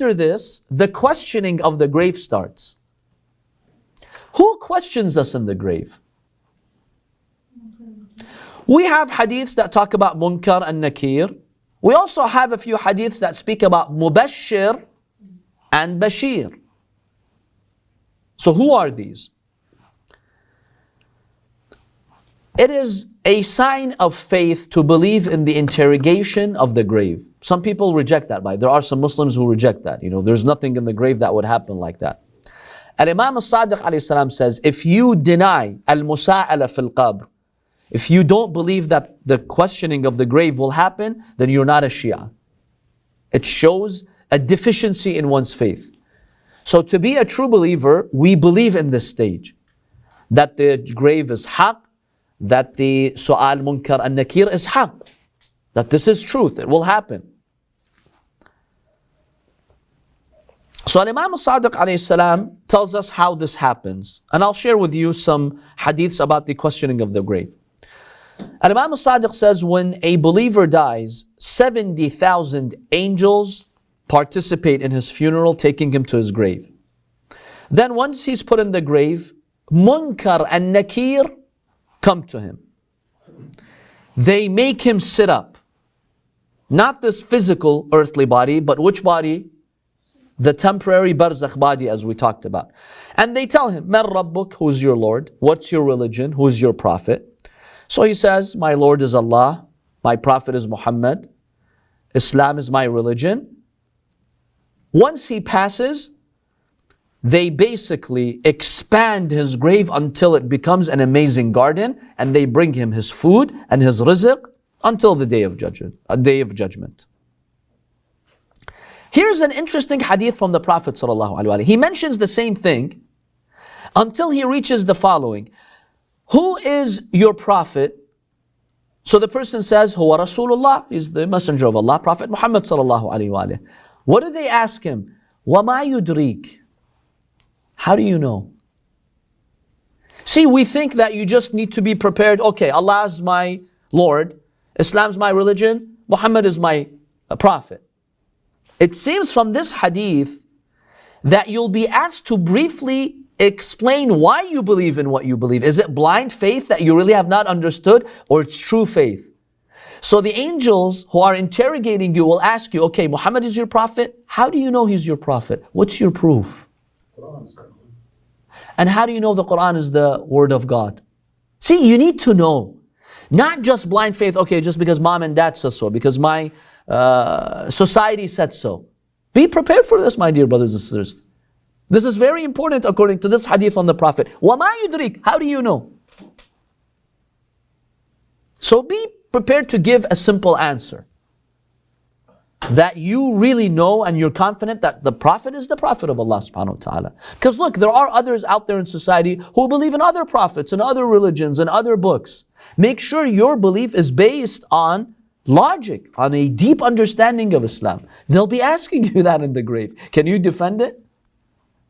after this, the questioning of the grave starts. Who questions us in the grave? We have hadiths that talk about Munkar and Nakir. We also have a few hadiths that speak about Mubashar and Bashir. So who are these? It is a sign of faith to believe in the interrogation of the grave. Some people reject that. There are some Muslims who reject that. There's nothing in the grave that would happen like that. And Imam al-Sadiq alayhi salam says, if you deny al-Musa'ala fil Qabr, if you don't believe that the questioning of the grave will happen, then you're not a Shia. It shows a deficiency in one's faith. So to be a true believer, we believe in this stage. That the grave is haqq, that the su'al munkar and nakir is haqq. That this is truth, it will happen. So Imam al-Sadiq alayhi salam tells us how this happens. And I'll share with you some hadiths about the questioning of the grave. And Imam al-Sadiq says, when a believer dies, 70,000 angels participate in his funeral, taking him to his grave. Then once he's put in the grave, Munkar and Nakir come to him. They make him sit up. Not this physical earthly body, but which body? The temporary barzakh body, as we talked about. And they tell him, Man Rabbuk, who's your Lord? What's your religion? Who's your prophet? So he says, my Lord is Allah, my prophet is Muhammad, Islam is my religion. Once he passes, they basically expand his grave until it becomes an amazing garden, and they bring him his food and his rizq until the day of judgment. Here's an interesting hadith from the Prophet ﷺ. He mentions the same thing until he reaches the following. Who is your prophet? So the person says, Huwa Rasulullah, he's the messenger of Allah, Prophet Muhammad ﷺ. What do they ask him? Wama yudrik? How do you know? See, we think that you just need to be prepared. Okay, Allah is my Lord, Islam's my religion, Muhammad is my prophet. It seems from this hadith that you'll be asked to briefly explain why you believe in what you believe. Is it blind faith that you really have not understood, or it's true faith? So the angels who are interrogating you will ask you, okay, Muhammad is your prophet. How do you know he's your prophet? What's your proof? And how do you know the Quran is the word of God? See, you need to know. Not just blind faith, okay, just because mom and dad said so, because my society said so. Be prepared for this, my dear brothers and sisters. This is very important according to this hadith from the Prophet. وَمَا يُدْرِكْ? How do you know? So be prepared to give a simple answer. That you really know and you're confident that the Prophet is the Prophet of Allah subhanahu wa ta'ala. Because look, there are others out there in society who believe in other prophets and other religions and other books. Make sure your belief is based on logic, on a deep understanding of Islam. They'll be asking you that in the grave. Can you defend it?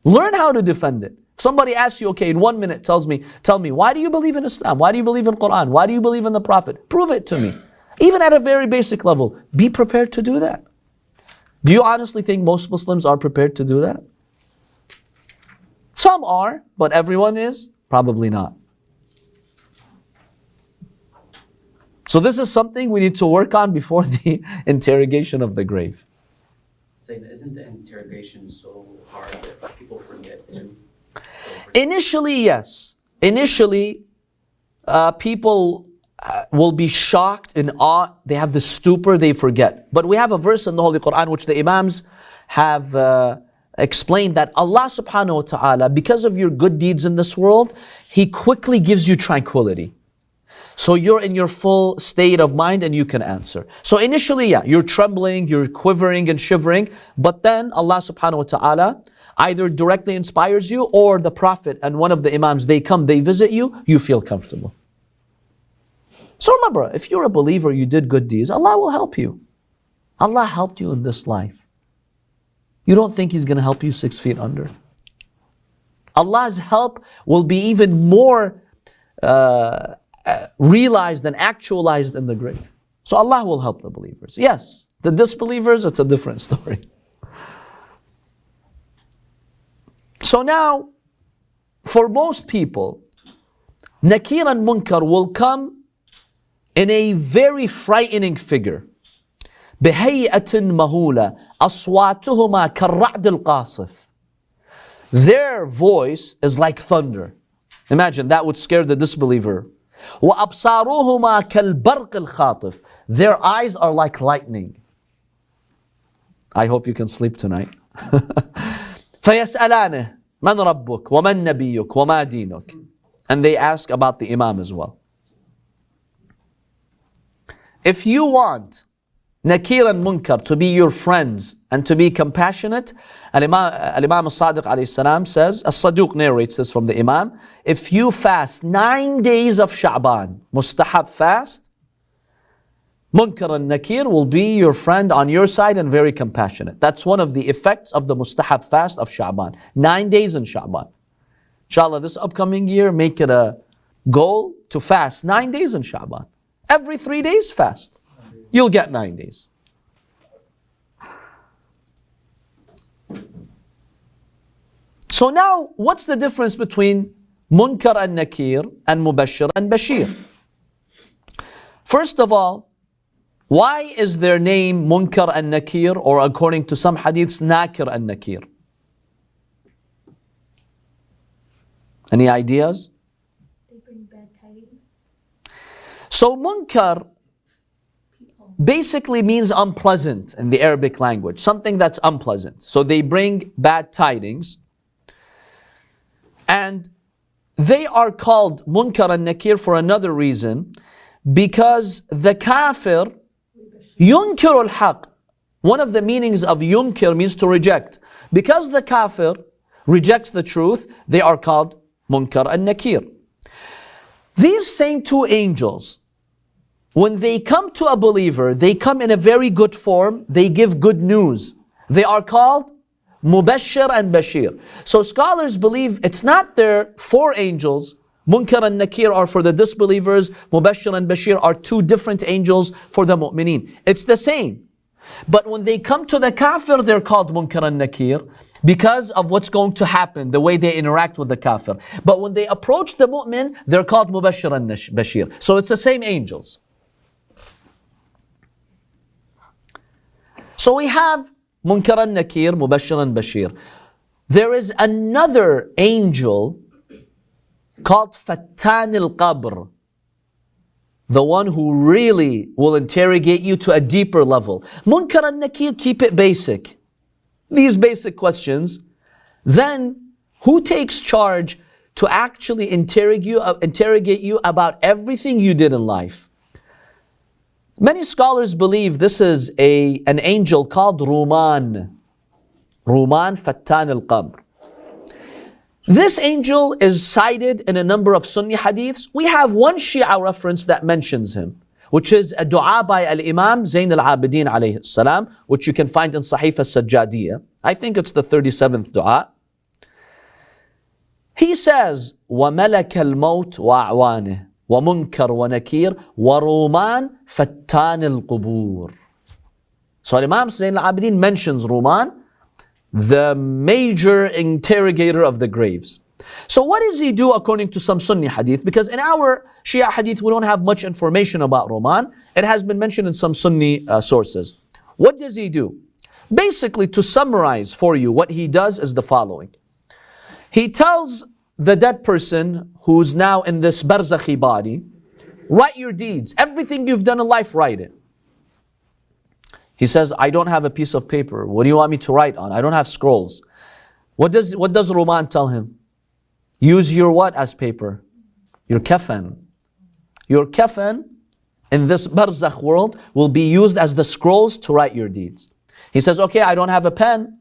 Learn how to defend it. If somebody asks you, okay, in 1 minute, tell me, why do you believe in Islam? Why do you believe in Quran? Why do you believe in the Prophet? Prove it to me. Even at a very basic level, be prepared to do that. Do you honestly think most Muslims are prepared to do that? Some are, but everyone is? Probably not. So this is something we need to work on before the interrogation of the grave. Isn't the interrogation so hard that people forget to? Initially, yes. Initially, people will be shocked, in awe. They have the stupor, they forget. But we have a verse in the Holy Quran which the Imams have explained that Allah subhanahu wa ta'ala, because of your good deeds in this world, He quickly gives you tranquility. So you're in your full state of mind and you can answer. So initially, yeah, you're trembling, you're quivering and shivering, but then Allah subhanahu wa ta'ala either directly inspires you, or the Prophet and one of the Imams, they come, they visit you, you feel comfortable. So remember, if you're a believer, you did good deeds, Allah will help you. Allah helped you in this life. You don't think He's going to help you 6 feet under? Allah's help will be even more realized and actualized in the grave. So Allah will help the believers. Yes, the disbelievers, it's a different story. So now, for most people, Nakir and Munkar will come in a very frightening figure. بهيئة مهولة أصواتهما كالرعد القاصف. Their voice is like thunder. Imagine that would scare the disbeliever. وأبصارهما كالبرق الخاطف. Their eyes are like lightning. I hope you can sleep tonight. فيسألانه من ربك ومن نبيك وما دينك. And they ask about the Imam as well. If you want Nakir and Munkar to be your friends and to be compassionate, Al-Imam al-Sadiq alayhi salam says, As-Saduq narrates this from the Imam, if you fast 9 days of Sha'ban, mustahab fast, Munkar and Nakir will be your friend on your side and very compassionate. That's one of the effects of the mustahab fast of Sha'ban. 9 days in Sha'ban. Inshallah, this upcoming year, make it a goal to fast 9 days in Sha'ban. Every 3 days, fast. You'll get 9 days. So now, what's the difference between Munkar and Nakir and Mubashar and Bashir? First of all, why is their name Munkar and Nakir, or according to some hadiths, Nakir and Nakir? Any ideas? They bring bad tidings. So Munkar basically means unpleasant in the Arabic language, something that's unpleasant. So they bring bad tidings. And they are called Munkar and Nakir for another reason, because the kafir, yunkir al-haq. One of the meanings of yunkir means to reject. Because the kafir rejects the truth, they are called Munkar and Nakir. These same two angels, when they come to a believer, they come in a very good form, they give good news. They are called Mubashar and Bashir. So scholars believe it's not their 4 angels. Munkar and Nakir are for the disbelievers, Mubashar and Bashir are 2 different angels for the mu'mineen. It's the same. But when they come to the kafir, they're called Munkar and Nakir because of what's going to happen, the way they interact with the kafir. But when they approach the mu'min, they're called Mubashar and Bashir. So it's the same angels. So we have Munkar and Nakir, Mubashar and Bashir. There is another angel called Fattan al-Qabr, the one who really will interrogate you to a deeper level. Munkar and Nakir, keep it basic. These basic questions. Then, who takes charge to actually interrogate you about everything you did in life? Many scholars believe this is an angel called Ruman. Ruman Fattan al-Qabr. This angel is cited in a number of Sunni hadiths. We have one Shia reference that mentions him, which is a dua by Al-Imam Zayn al-Abidin alayhi salam, which you can find in Sahif al-Sajjadiyah. I think it's the 37th dua. He says, وَمَلَكَ الْمَوْتِ وَأَعْوَانِهِ وَمُنْكَرْ وَنَكِيرْ وَرُومَانْ فَتَّانِ الْقُبُورِ. So Imam Zayn al-Abidin mentions Ruman, the major interrogator of the graves. So what does he do according to some Sunni hadith? Because in our Shia hadith, we don't have much information about Ruman. It has been mentioned in some Sunni sources. What does he do? Basically, to summarize for you, what he does is the following. He tells the dead person who's now in this barzakhi body, write your deeds. Everything you've done in life, write it. He says, I don't have a piece of paper. What do you want me to write on? I don't have scrolls. What does Ruman tell him? Use your what as paper? Your kafan. Your kafan in this barzakh world will be used as the scrolls to write your deeds. He says, okay, I don't have a pen.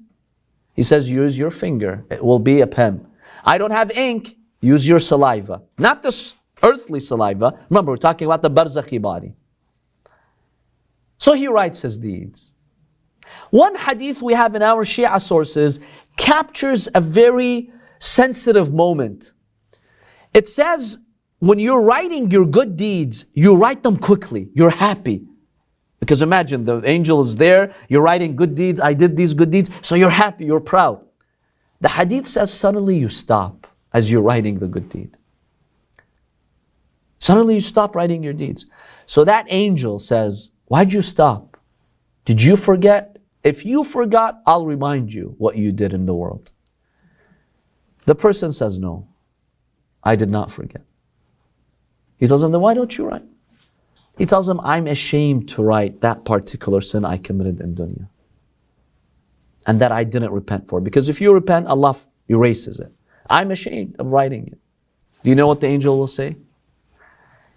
He says, use your finger. It will be a pen. I don't have ink. Use your saliva. Not this earthly saliva. Remember, we're talking about the barzakhi body. So he writes his deeds. One hadith we have in our Shia sources captures a very sensitive moment. It says, when you're writing your good deeds, you write them quickly. You're happy. Because imagine, the angel is there, you're writing good deeds, I did these good deeds, so you're happy, you're proud. The hadith says suddenly you stop as you're writing the good deed. Suddenly you stop writing your deeds. So that angel says, why'd you stop? Did you forget? If you forgot, I'll remind you what you did in the world. The person says, no, I did not forget. He tells him, then why don't you write? He tells him, I'm ashamed to write that particular sin I committed in dunya. And that I didn't repent for. Because if you repent, Allah erases it. I'm ashamed of writing it. Do you know what the angel will say?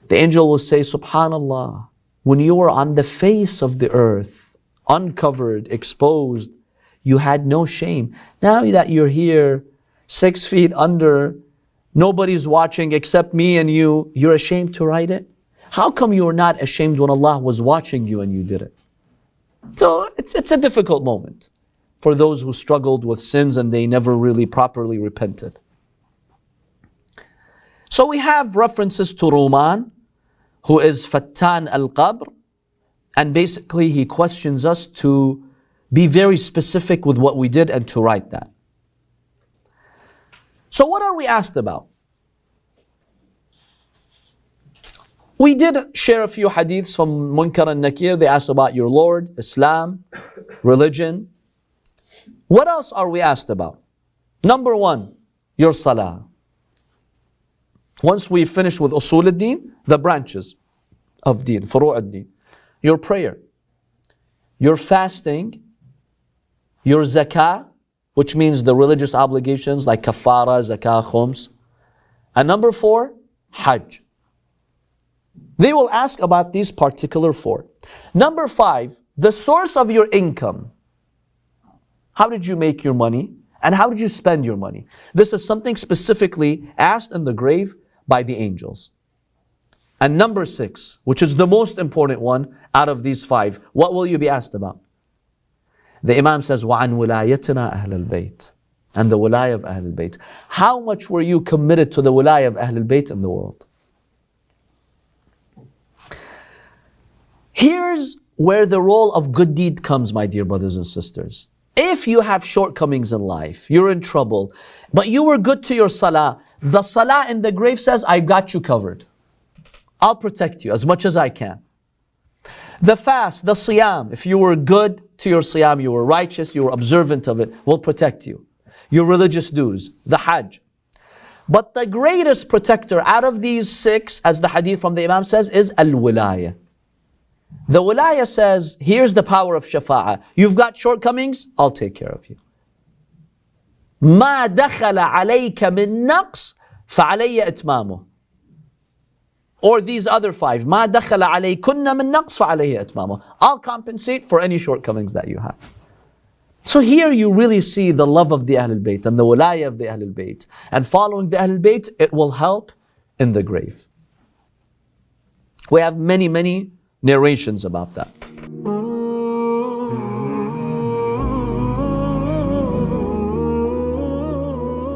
The angel will say, Subhanallah, when you were on the face of the earth, uncovered, exposed, you had no shame. Now that you're here, 6 feet under, nobody's watching except me and you, you're ashamed to write it? How come you were not ashamed when Allah was watching you and you did it? So it's a difficult moment for those who struggled with sins and they never really properly repented. So we have references to Ruman, who is Fattan al-Qabr, and basically he questions us to be very specific with what we did and to write that. So what are we asked about? We did share a few hadiths from Munkar and Nakir. They asked about your Lord, Islam, religion. What else are we asked about? Number one, your salah. Once we finish with usul al-din, the branches of deen, furu' al-din, your prayer, your fasting, your zakah, which means the religious obligations like kafara, zakah, khums. And number four, hajj. They will ask about these particular four. Number five, the source of your income. How did you make your money? And how did you spend your money? This is something specifically asked in the grave by the angels. And number six, which is the most important one out of these five, what will you be asked about? The Imam says, وَعَنْ وِلَايَتِنَا أَهْلَ الْبَيْتِ, and the wilayah of Ahl al-Bayt. How much were you committed to the wilayah of Ahl al-Bayt in the world? Here's where the role of good deed comes, my dear brothers and sisters. If you have shortcomings in life, you're in trouble, but you were good to your salah, the salah in the grave says, I got you covered. I'll protect you as much as I can. The fast, the siyam, if you were good to your siyam, you were righteous, you were observant of it, will protect you. Your religious dues, the hajj. But the greatest protector out of these six, as the hadith from the Imam says, is al-wilayah. The wilayah says, here's the power of shafa'ah. You've got shortcomings, I'll take care of you. ما دخل عليك من نقص فعلي إتمامه. Or these other five, ما دخل عليكن من نقص فعلي إتمامه. I'll compensate for any shortcomings that you have. So here you really see the love of the Ahlul Bayt and the wilayah of the Ahlul Bayt. And following the Ahlul Bayt, it will help in the grave. We have many narrations about that.